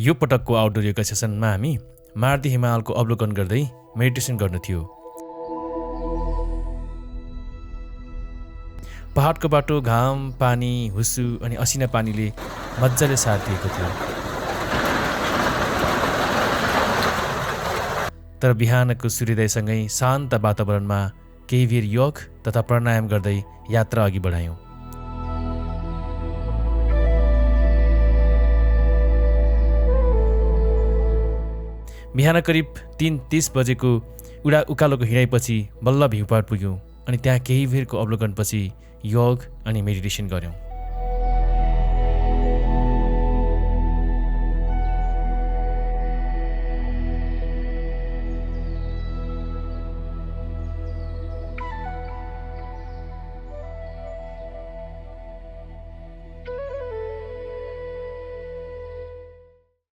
यो पटकको आउटडोर योगा सेसनमा हामी मार्दी हिमालको अवलोकन गर्दै मेडिटेसन गर्नु थियो। पहाडको बाटो घाम, पानी, हुस्सु अनि असिना पानीले मजाले साथ दिएको थियो। तर बिहानको सूर्योदयसँगै शान्त वातावरणमा केही बेर योग तथा प्राणायाम गर्दै यात्रा अघि बढायौँ। बिहान करिब 3:30 बजेको उकालोको हिँडाइपछि बल्ल भ्यू पॉइन्ट पुग्यौँ अनि त्यहाँ केही बेरको अवलोकनपछि योग अनि मेडिटेसन गऱ्यौँ।